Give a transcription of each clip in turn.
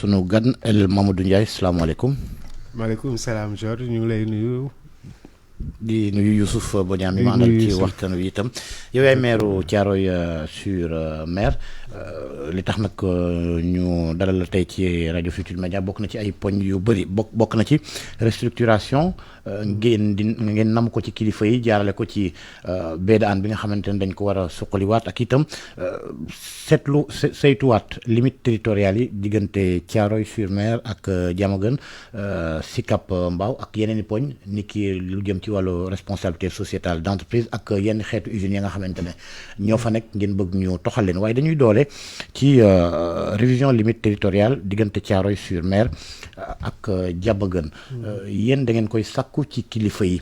sunu gan El Mamadou Ndiaye salaamaaleykum. maaleykum salaam Georges ñu ngi lay nuyu. di nuyu Youssouf Bodian mi ma àndal ci waxtaan wi itam yow yaay maire Thiaroye-sur-Mer li tax nag ñu dalal la tey ci rajo Futurs Médias bokk na ci ay poñ yu bëri bokk na ci restructuration ngeen nam ko ci kilifa yi jaarale ko ci BDAN bi nga xamante ne dañ ko war a suqaliwaat ak itam saytuwaat limite territoriales yi diggante Thiaroye-sur-Mer ak Diamaguène Sicap Mbao ak yeneen i poñ ni ki lu jëm ci wàllu responsabilité sociétale d'entreprise ak yenn xeetu usines yi nga xamante ne ñoo fa nekk ngeen bëgg ñu toxal leen waaye dañuy doole ci révision limite territoriale diggante Thiaroye-sur-Mer ak Diamaguène yéen da ngeen koy sàkku ci kilifa yi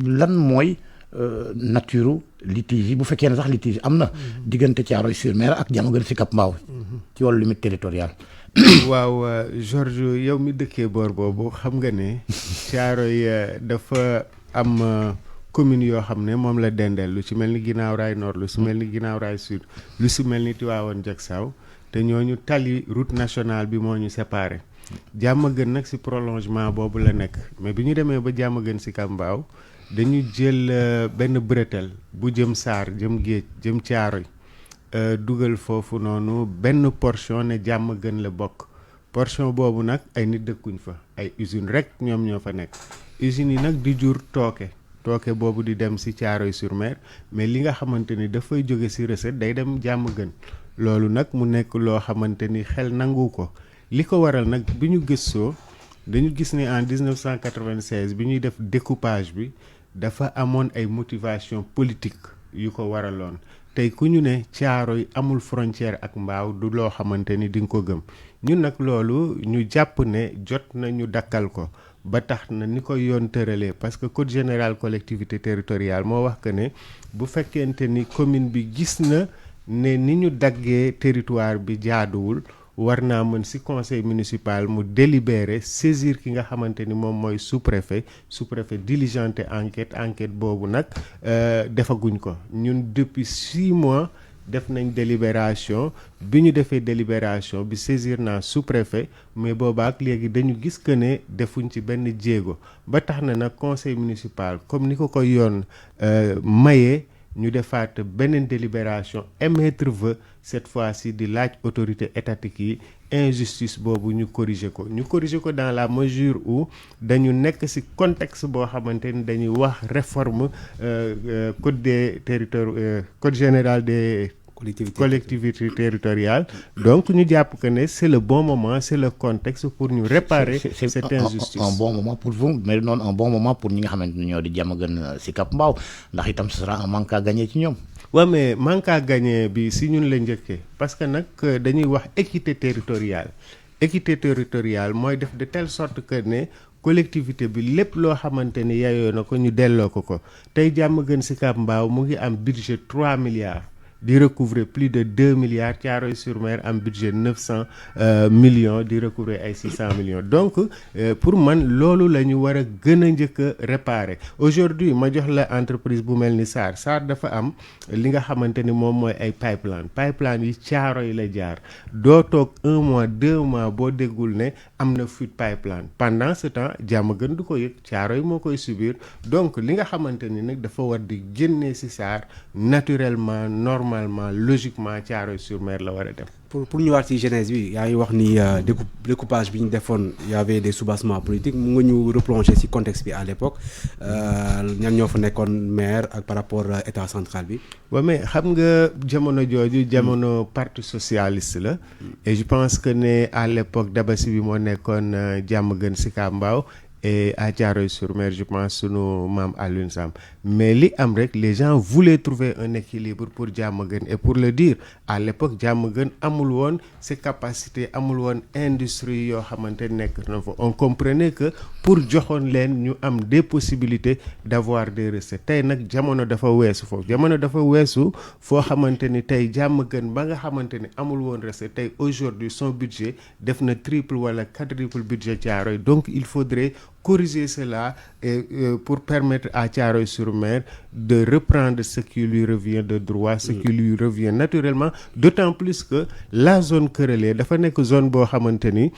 lan mooy nature litige yi bu fekkee ne sax litige am na diggante Thiaroye-sur-Mer ak Diamaguène Sicap Mbao ci wàllu limite territoriale. waaw Georges yow mi dëkkee boor boobu xam nga ne Thiaroye dafa am commune yoo xam ne moom la dendeel lu ci mel ni Guinaw Rail Nord lu ci mel ni Guinaw Rail Sud lu ci mel ni Tivaouane Diacksao te ñooñu tali route nationale bi moo ñu séparé Diamaguène nag ci prolongement boobu la nekk mais bi ñu demee ba Diamaguène Sicap Mbao dañu jël benn bretelle bu jëm Saar jëm Géej jëm Thiaroye dugal foofu noonu benn portion ne Diamaguène la bokk portion boobu nag ay nit dëkkuñ fa ay usines rek ñoom ñoo fa nekk usines yi nag di jur tooke boobu di dem ci Thiaroye-sur-Mer mais li nga xamante ni dafay jóge ci recette day dem Diamaguène loolu nag mu nekk loo xamante ni xel nangu ko li ko waral nag bi ñu gëstoo dañu gis ne en 1996 bi ñuy def découpage bi dafa amoon ay motivation politique yu ko waraloon tey ku ñu ne Thiaroye amul frontière ak Mbao du loo xamante ni di nga ko gëm ñun nag loolu ñu jàpp ne jot nañu dakkal ko ba tax na ni ko yoon tëralee parce que code général collectivité territoriale moo wax que ne bu fekkente ni commune bi gis na ne ni ñu daggee territoire bi jaaduwul war naa mën ci conseil municipal mu délibérer saisir ki nga xamante ni moom mooy sous-préfet diligenter enquête boobu nag defaguñ ko ñun depuis 6 mois def nañ délibération bi ñu defee délibération bi saisir naa sous-préfet mais boobaak léegi dañu gis que ne defuñ ci benn jéego ba tax na nag conseil municipal comme ni ko yoon mayee ñu defaat beneen délibération émettre vœu cette fois-ci di laaj autorité étatique yi injustice boobu ñu corriger ko dans la mesure où dañu nekk ci contexte boo xamante ni dañuy wax réforme code général des collectivités territoriales donc ñu jàpp que ne c'est le bon moment c'est le contexte pour ñu réparer cette injustice. un bon moment pour vous mais noonu un bon moment pour ñi nga xamante ne ñoo di Diamaguène Sicap Mbao ndax itam ce sera un manque à gagner ci ñoom. waaw mais manque à gagner bi si ñun la njëkkee parce que nag dañuy wax équité territoriale mooy def de telle sorte que ne collectivité bi lépp loo xamante ni yayoo na ko ñu delloo ko tey Diamaguène Sicap Mbao mu ngi am budget 3 milliards di recouvrer plus de 2 milliards Thiaroye-sur-Mer am budget 900 millions di recouvrer ay 600 millions donc pour man loolu la ñu war a gën a njëkk a réparer aujourd'hui ma jox la entreprise bu mel ni SAR dafa am li nga xamante ni moom mooy ay pipeline yi Thiaroye la jaar doo toog 1 mois 2 mois boo déggul ne am na fuite pipeline pendant ce temps Diamaguène du ko yëg Thiaroye moo koy subir donc li nga xamante ni nag dafa war di génnee ci SAR naturellement normalement logiquement Thiaroye-sur-Mer la war a dem. pour ñëwaat ci genèse bi yaa ngi wax ni découpage bi ñu defoon y avait des soubassements politiques mu nga ñu replonger ci contexte bi à l'époque ñan ñoo fa nekkoon maire ak par rapport état central bi. waaw mais xam nga jamono jooju jamono parti socialiste la et je pense que ne à l'époque Dabassi bi moo nekkoon Diamaguène Sicap Mbao et à Thiaroye-sur-Mer je pense sunu maam Alioune Sam mais li am rek les gens voulaient trouver un équilibre pour Diamaguène et pour le dire à l'époque Diamaguène amul woon ses capacités amul woon industrie yoo xamante nekk na fa on comprenait que pour joxoon leen ñu am des possibilités d'avoir des recettes tey nag jamono dafa weesu foo xamante ni tey Diamaguène ba nga xamante ni amul woon recette tey aujourd'hui son budget def na triple wala quadruple budget Thiaroye donc il faudrait corriger cela et pour permettre à Thiaroye-sur-Mer de reprendre ce qui lui revient de droit, ce qui lui revient naturellement, d'autant plus que la zone Kërëlee dafa nekk zone boo xamante ni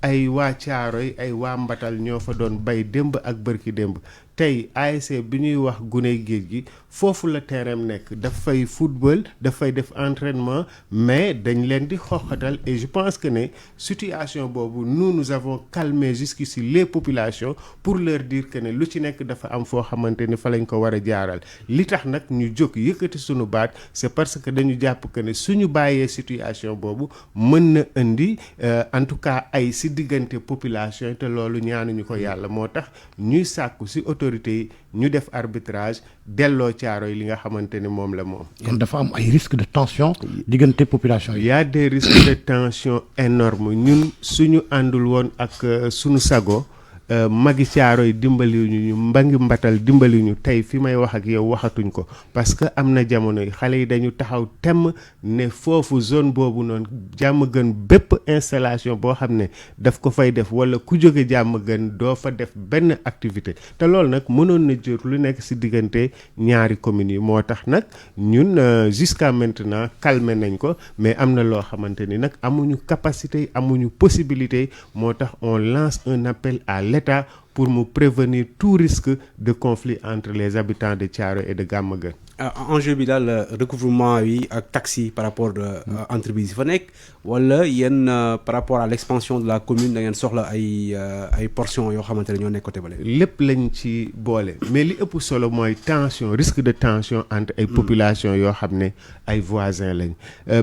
ay waa Thiaroye ay waa Mbatal ñoo fa doon bay démb ak bërki démb. tey ASC bi ñuy wax Guney Géej gi foofu la terrain nekk dafay football dafay def entraînement mais dañ leen di xoxatal et je pense que ne situation boobu nous avons calmé jusqu'ici les populations pour leur dire que ne lu ci nekk dafa am foo xamante ni fa lañ ko war a jaaral li tax nag ñu jóg yëkkati suñu baat c'est parce que dañu jàpp que ne suñu bàyyee situation boobu mën na indi en tout cas ay si diggante population te loolu ñaanuñu ko yàlla moo tax ñuy sàkku si autorité yi ñu def arbitrage delloo Thiaroye li nga xamante ne moom la moom. kon dafa am ay risques de tension diggante population yi. y a des risques de tension énormes ñun suñu àndul woon ak suñu sago magi Thiaroye dimbaliwuñu ñu mbangi Mbatal dimbaliwuñu tey fi may wax ak yow waxatuñ ko parce que am na jamono yi xale yi dañu taxaw temm ne foofu zone boobu noonu jàmm gën bépp installation boo xam ne daf ko fay def wala ku jóge jàmm gën doo fa def benn activité te loolu nag mënoon na jur lu nekk ci diggante ñaari communes yi moo tax nag ñun jusqu'à maintenant calmé nañ ko mais am na loo xamante ni nag amuñu capacité amuñu possibilité moo tax on lance un appel à l'État pour me prévenir tout risque de conflit entre les habitants de Thiaroye et de Diamaguène. enjeu bi daal recouvrement yi ak taxes yi par rapport entreprise yi fa nekk wala yéen par rapport à l'expansion de la commune da ngeen soxla ay portions yoo xamante ne ñoo nekk côté bale. lépp lañ ci boole mais li ëpp solo mooy tension risque de tension entre ay population yoo xam ne ay voisins lañ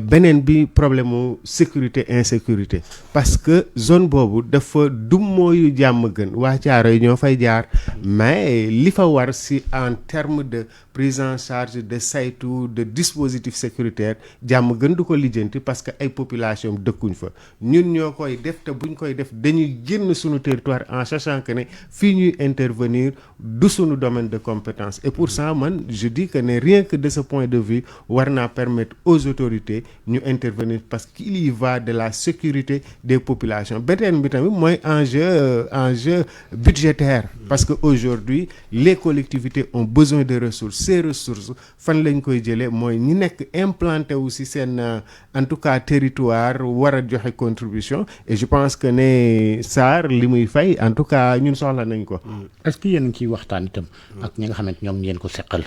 beneen bi problème mu sécurité insécurité parce que zone boobu dafa dummóoyu Diamaguène waa Thiaroye ñoo fay jaar mais li fa war si en terme de prise en charge de saytu de dispositif sécuritaire Diamaguène du ko lijjanti parce que ay population dëkkuñ fa ñun ñoo koy def te buñ koy def dañuy génn suñu territoire en sachant que ne fii ñuy intervenir du suñu domaine de compétence et pour ça man je dis que ne rien que de ce point de vue war naa permettre aux autorités ñu intervenir parce qu'il y va de la sécurité des populations beneen bi tamit mooy enjeu budgétaire parce que aujourd'hui les collectivités ont besoin de ressources ces ressources fan lañ koy jëlee mooy ñi nekk implanté wu ci seen en tout cas territoire war a joxe contribution et je pense que ne SAR li muy fay en tout cas ñun soxla nañ ko. est-ce que yéen a ngi ciy waxtaan itam ak ñi nga xamante ñoom ngeen ko seqal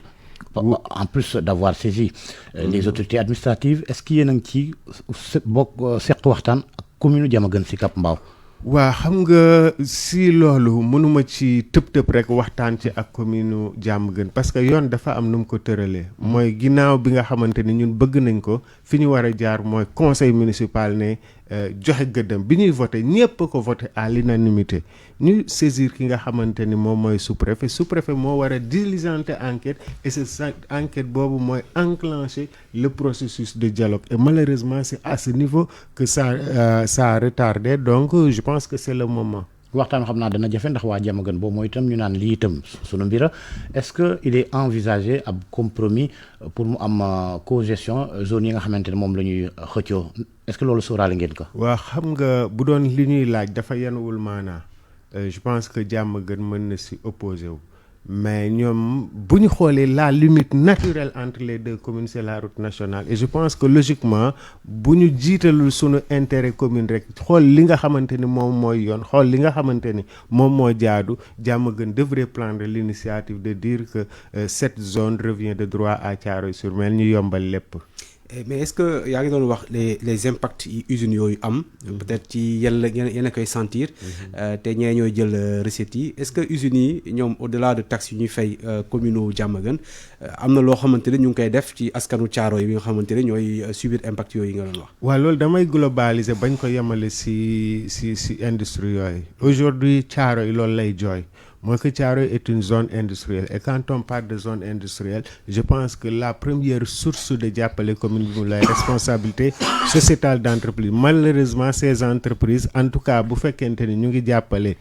en plus d'avoir saisi les autorités administratives est-ce que yéen a ngi ci bokk seq waxtaan ak commune Diamaguène Sicap Mbao. waa xam nga si loolu mënuma ci tëb rek waxtaan ci ak commune Diamaguène parce que yoon dafa am nu mu ko tëralee mooy ginnaaw bi nga xamante ni ñun bëgg nañ ko fi ñu war a jaar mooy conseil municipal ne joxe gëddam bi ñuy voté ñëpp ko voté à l'unanimité ñu saisir ki nga xamante ni moom mooy sous-préfet moo war a diligenter enquête et cette enquête boobu mooy enclencher le processus de dialogue et malheureusement c'est à ce niveau que ça a retardé donc je pense que c'est le moment. waxtaan xam naa dana jafe ndax waa Diamaguène boobu mooy itam ñu naan lii itam sunu mbira est-ce que il est envisagé ab compromis pour mu am cogestion zone yi nga xamante ne moom la ñuy xëccoo est-ce que loolu sóoraale ngeen ko. waa xam nga bu doon li ñuy laaj dafa yenuwul maanaa je pense que Diamaguène mën na si opposé wu mais ñoom bu ñu xoolee la limite naturelle entre les deux communes c'est la route nationale et je pense que logiquement bu ñu jiitalul sunu intérêt commune rek xool li nga xamante ni moom mooy yoon xool li nga xamante ni moom moo jaadu Diamaguène devrait prendre l'initiative de dire que cette zone revient de droit à Thiaroye-sur-Mer ñu yombal lépp. mais est-ce que yaa ngi doon wax les impacts yi usines yooyu am peut-être ci yéen a koy sentir te ñee ñooy jël recettes yi est-ce que usines yi ñoom au-delà de taxes yu ñuy fay commune u Diamaguène am na loo xamante ne ñu ngi koy def ci askanu Thiaroye bi nga xamante ne ñooy subir impact yooyu nga doon wax. waaw loolu damay globaliser bañ ko yemale si industrie yooyu aujourd'hui Thiaroye loolu lay jooy mooy que Thiaroye est une zone industrielle et quand on parle de zone industrielle je pense que la première source de jàppale commune bi la responsabilité sociétale d'entreprise malheureusement ces entreprises en tout cas bu fekkente ni ñu ngi jàppale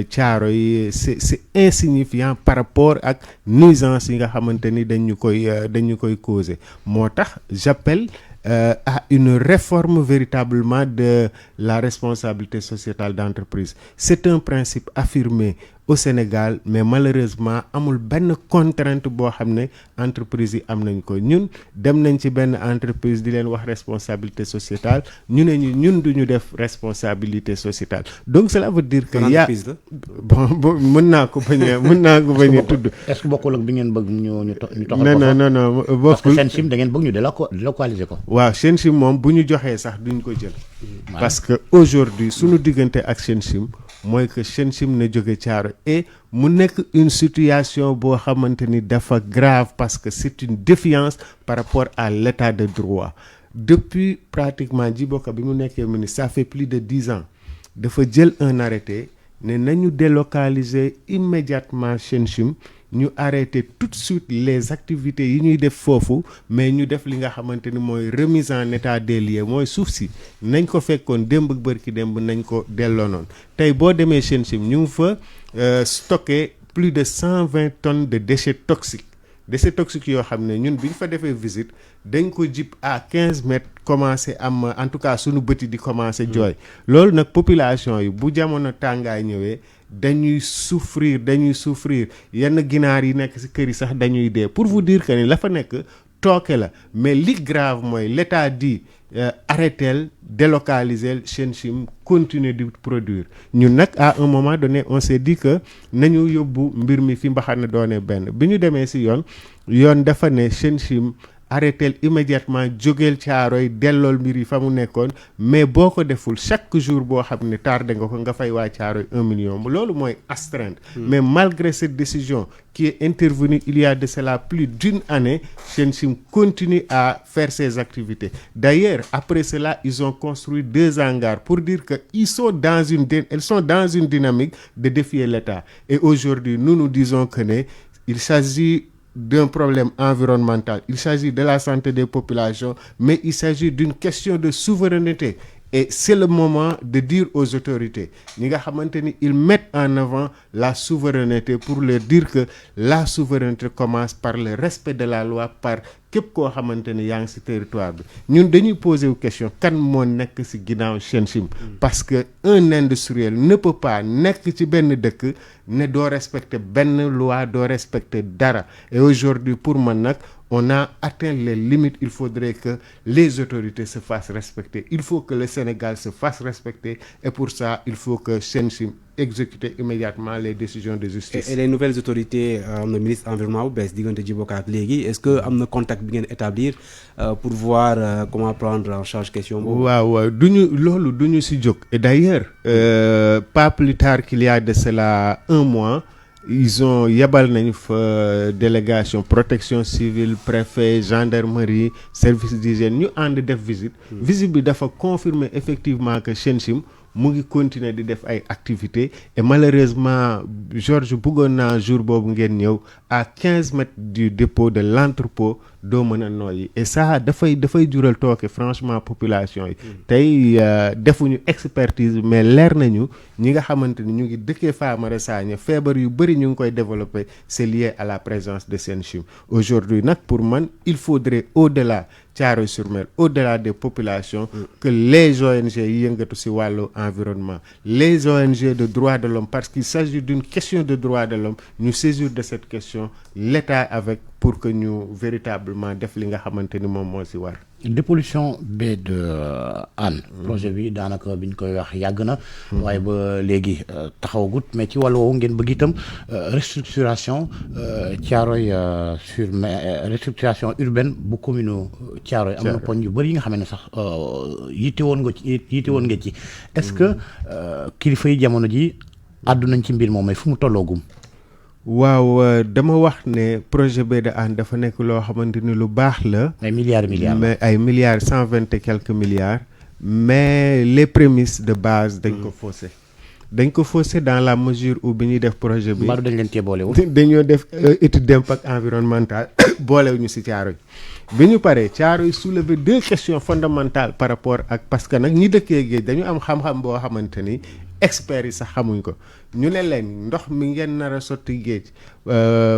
Thiaroye c'est insignifiant par rapport ak nuisance yi nga xamante ni dañu koy causer moo tax j'appelle à une réforme véritablement de la responsabilité sociétale d'entreprise. C'est un principe affirmé au Sénégal, mais malheureusement amul benn contrainte boo xam ne entreprise yi am nañ ko. Ñun dem nañ ci benn entreprise di leen wax responsabilité sociétale ñu ne ñun duñu def responsabilité sociétale. Donc cela veut dire que bon mën naa ko bañ a tudd. Est-ce que bokkul ak bi ngeen bëgg ñu toxal ko? non bokkul. Parce que Senchim da ngeen bëgg ñu délocaliser ko. waaw Senchim moom bu ñu joxee sax duñ ko jël. Parce que aujourd'hui suñu diggante ak Senchim mooy que Senchim na jóge Thiaroye et mu nekk une situation boo xamante ni dafa grave parce que c'est une défiance par rapport à l'état de droit. Depuis pratiquement Djibo Ka bi mu nekkee ministre ça fait plus de 10 ans dafa jël un arrêté ne nañu délocaliser immédiatement Senchim ñu arrêter tout de suite les activités yi ñuy def foofu mais ñu def li nga xamante ni mooy remise en état des lieux mooy suuf si nañ ko fekkoon démb ak bërki démb nañ ko delloo noonu. Tey boo demee Senchim ñu ngi fa stocké plus de 120 tonnes de déchets toxiques yoo xam ne ñun bi ñu fa defee visite dañ ko jip à 15 mètres commencé am en tout cas suñu bëti di commencé jooy. Loolu nag population yi bu jamono tàngaay ñëwee dañuy souffrir yenn ginaar yi nekk ci kër yi sax dañuy dee. Pour vous dire que ni la fa nekk tooke la mais li grave mooy l'état dit arrêtel délocaliser Senchim continuer di produire. Ñun nag à un moment donné on s'est dit que nañu yóbbu mbir mi fi mbaxana doone benn bi ñu demee ci yoon dafa ne Senchim arrêtel immédiatement jógeel Thiaroye dellool mbir yi fa mu nekkoon mais boo ko deful chaque jour boo xam ne tardé nga ko nga fay waa Thiaroye 1 million loolu mooy astreinte. Mais malgré cette décision qui est intervenue il y a de cela plus d'une année, Senchim continue à faire ses activités. D'ailleurs après cela ils ont construit 2 hangars pour dire que elles sont dans une dynamique de défier l'État. Et aujourd'hui nous disons que il s'agit d'un problème environnemental, il s'agit de la santé des populations, mais il s'agit d'une question de souveraineté. Et c'est le moment de dire aux autorités ñi nga xamante ni ils mettent en avant la souveraineté pour leur dire que la souveraineté commence par le respect de la loi par képp koo xamante ni yaa ngi ci territoire bi. Ñun dañuy poser wu question kan moo nekk ci ginnaaw Senchim parce que un industriel ne peut pas nekk ci benn dëkk ne doo respecter benn loi doo respecter dara. Et aujourd'hui pour man nag on a atteint les limites. Il faudrait que les autorités se fassent respecter. Il faut que le Sénégal se fasse respecter. Et pour ça, il faut que Senchim exécute immédiatement les décisions de justice. Et les nouvelles autorités, le ministre environnement bu bees diggante Djibo Ka ak léegi est-ce que am na contact bi ngeen établir pour voir comment prendre en charge question boobu. waaw loolu duñu ci jóg. Et d'ailleurs pas plus tard qu'il y a de cela 1 mois. Ils ont yebal nañu fa délégation protection civile préfet gendarmerie service d'hygiène ñu ànd def visite. Visite bi dafa confirmer effectivement que Senchim mu ngi continuer di def ay activités et malheureusement Georges bëggoon naa jour boobu ngeen ñëw à 15 mètres du dépôt de l'entrepôt doo mën a noyyi et ça dafay jural tooke franchement population yi. Tey defuñu expertise mais leer nañu ñi nga xamante ni ñu ngi dëkkee Famara Sagna feebar yu bëri ñu ngi koy développer c'est lié à la présence de Senchim. Aujourd'hui nag pour man il faudrait au-delà Thiaroye-sur-Mer au-delà des populations que les ONG yi yëngatu ci wàllu environnement les ONG de droits de l'homme parce qu'il s'agit d'une question de droits de l'homme ñu saisir de cette question l'État avec pour que ñu véritablement def li nga xamante ni moom moo ci war. Dépollution baie de Hann projet bi daanaka bi ñu koy wax yàgg na waaye ba léegi taxawagut mais ci wàllu woowu ngeen bëgg itam restructuration Thiaroye-sur-Mer restructuration urbaine bu commune Thiaroye am na poñ yu bëri yi nga xam ne sax yitte woon nga ci est-ce que kilifa yi jamono ji àddu nañ ci mbir moom mais fu mu tolloogum. waaw dama wax ne projet baie de Hann dafa nekk loo xamante ni lu baax la. ay milliards mais ay milliards 120 et quelques milliards. mais les prémices de base dañ ko faussé dans la mesure où bi ñuy def projet bi. mbaa dañ leen cee boolewul. dañoo def étude d'impact environnemental boolewuñu ci Thiaroye bi ñu paree Thiaroye soulever 2 questions fondamentales par rapport ak parce que nag ñi dëkkee géej dañu am xam-xam boo xamante ni. experts yi sax xamuñ ko ñu ne leen ndox mi ngeen nar a sotti géej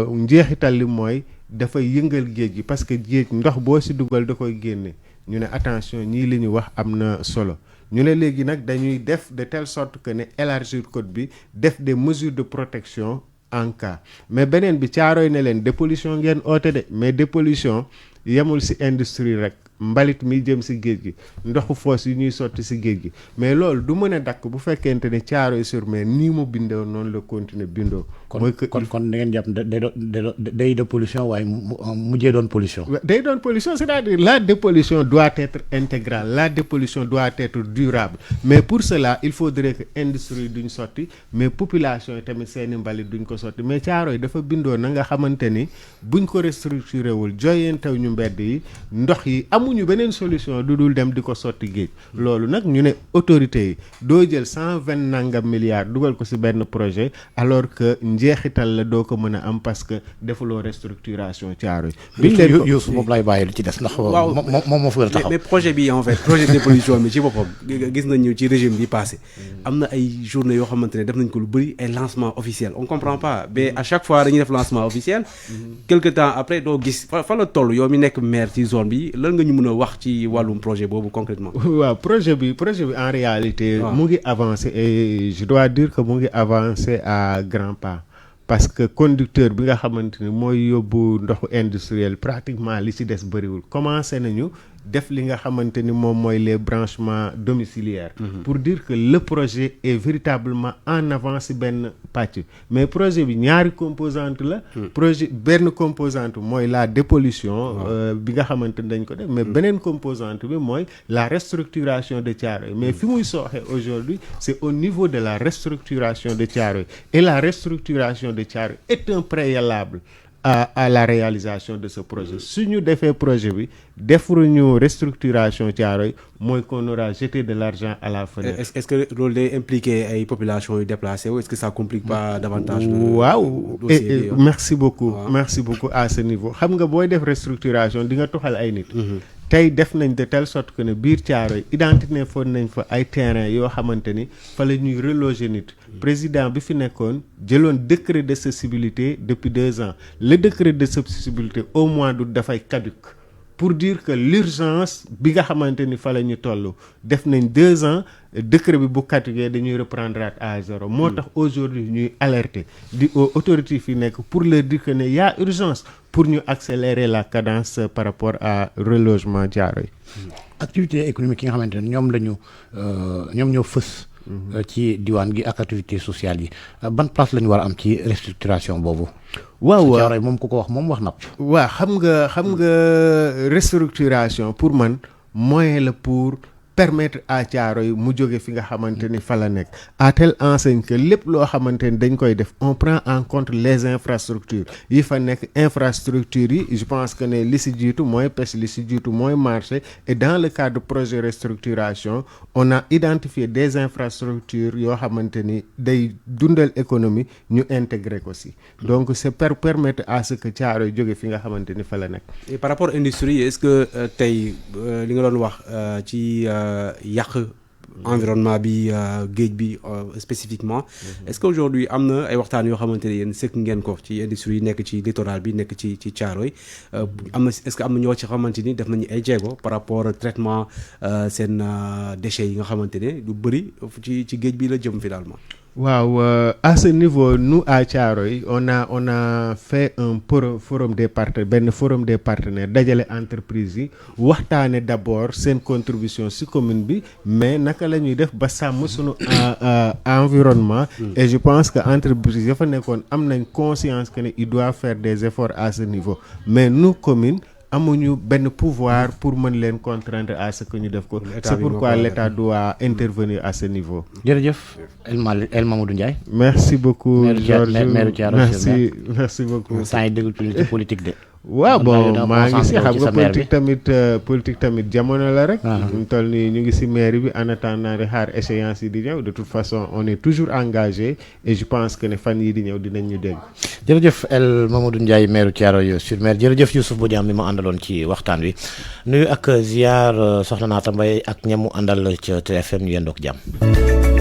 njeexital li mooy dafay yëngal géej gi parce que géej ndox boo ci dugal da koy génne ñu ne attention ñii li ñu wax am na solo ñu ne léegi nag dañuy def de telle sorte que ne élargir code bi def des mesures de protection en cas mais beneen bi Thiaroye ne leen dépollution ngeen oote de mais dépollution yemul ci industrie rek mbalit mi jëm ci géej gi ndoxu foos yi ñuy sotti ci géej gi mais loolu du mën a dakk bu fekkente ne Thiaroye-sur-Mer nii mu bindoo noonu la continuer bindoo. mooy que kon da ngeen jàpp day de pollution waaye mujjee doon pollution. day doon pollution c'est-à-dire la dépollution doit être intégrale la dépollution doit être durable mais pour cela il faudrait que industrie duñ sotti mais population yi tamit seeni mbalit duñ ko sotti mais Thiaroye dafa bindoo na nga xamante ni buñ ko restructuré wul joyantew ñu mbedd yi ndox yi amuñu beneen solution du dul dem di ko sotti géej loolu nag ñu ne autorités yi doo jël 120 nangam milliards dugal ko ci benn projet alors que njeexital la doo ko mën a am parce que defuloo restructuration Thiaroye biñ leen ko Youssou boobu laay bàyyi lu ci des ndax moom moo fa taxaw mais projet bi en fait projet de dépollution bi ci boppam gis nañu ci régime bi passé am na ay journée yoo xamante ne def nañ ko lu bëri ay lancement officiel on comprend pas mais à chaque fois dañuy def lancement officiel quelque temps après doo gis fa la toll yow mi nekk maire ci zone bi lan nga ñu mën a wax ci wàllum projet boobu concrètement waaw projet bi en réalité mu ngi avancé et je dois dire que mu ngi avancé à grands pas parce que conducteur bi nga xamante ni mooy yóbbu ndoxu industriel pratiquement li ci des bëriwul commencé nañu def li nga xamante ni moom mooy les branchements domiciliaires pour dire que le projet est véritablement en avance ci benn pàcc mais projet bi ñaari composante la projet benn composante mooy la dépollution bi nga xamante ni dañ ko def mais beneen composante bi mooy la restructuration de Thiaroye mais fi muy sooxe aujourd'hui c'est au niveau de la restructuration de Thiaroye et la restructuration de Thiaroye est un préalable à la réalisation de ce projet su ñu defee projet bi defuñu restructuration Thiaroye mooy qu'on aura jeté de l'argent à la fenêtre. est-ce que loolu day impliquer ay population yu déplacées ou est-ce que ça complique pas davantage waaw merci beaucoup merci beaucoup à ce niveau xam nga booy def restructuration di nga toxal ay nit tey def nañ de telle sorte que ne biir Thiaroye identifié foon nañ fa ay terrain yoo xamante ni fa la ñuy reloger nit président bi fi nekkoon jëloon décret de cessibilité depuis 2 ans le décret de cessibilité au mois d'août dafay caduc pour dire que l'urgence bi nga xamante ni fa la ñu toll def nañ 2 ans décret bi bu caduqué dañuy reprendre à zéro moo tax aujourd'hui ñuy alerter di aux autorités fi nekk pour leur dire que ne y a urgence pour ñu accélérer la cadence par rapport à relogement Thiaroye activité économique yi nga xamante ne ñoom ñoo fës ci diwaan gi ak activité sociale yi ban place la ñu war a am ci restructuration boobu waaw Thiaroye moom ku ko wax moom wax napp waaw xam nga restructuration pour man moyen la pour permettre à Thiaroye mu jóge fi nga xamante ni fa la nekk à telle enseigne que lépp loo xamante ni dañ koy def on prend en compte les infrastructures yi fa nekk infrastructures yi je pense que ne li si jiitu mooy pêche li si jiitu mooy marché et dans le cadre de projet restructuration on a identifié des infrastructures yoo xamante ni day dundal économie ñu intégrer ko si donc c'est permettre à ce que Thiaroye jóge fi nga xamante ni fa la nekk. Et par rapport industrie est-ce que tey li nga doon wax ci yàq environnement bi géej bi spécifiquement est-ce que aujourd'hui am na ay waxtaan yoo xamante ne yéen sëkk ngeen ko ci industrie yi nekk ci littoral bi nekk ci Thiaroye am na est-ce que am na ñoo ci xamante ni def nañu ay jéego par rapport au traitement seen déchets yi nga xamante ne lu bëri ci géej bi la jëm finalement. waaw à ce niveau nous à Thiaroye on a fait un forum des partenaires dajale entreprise yi waxtaane d'abord seen contribution ci commune bi mais naka la ñuy def ba sàmm sunu environnement et je pense que entreprise ya fa nekkoon am nañ conscience que ne il doit faire des efforts à ce niveau mais nous communes amuñu benn pouvoir pour mën leen contraindre à ce que ñu def ko c'est pourquoi l'État doit intervenir à ce niveau. jërëjëf El Mamadou Ndiaye. merci beaucoup Georges maire Thiaroye merci beaucoup. saa yi déglu ci politique de. waaw bon maa ngi si xam nga politique tamit jamono la rek. ñu toll nii ñu ngi si mairie bi en attendant di xaar échéance yi di ñëw de toute façon on est toujours engagé et je pense que ne fan yi di ñëw dinañ ñu dégg. jërëjëf El Mamadou Ndiaye maire Thiaroye-sur-Mer jërëjëf Youssouf Bodian mi ma àndaloon ci waxtaan wi nuyu ak ziar soxna Naata Mbaye ak ñamu àndal ca TFM ñu yendook jàmm.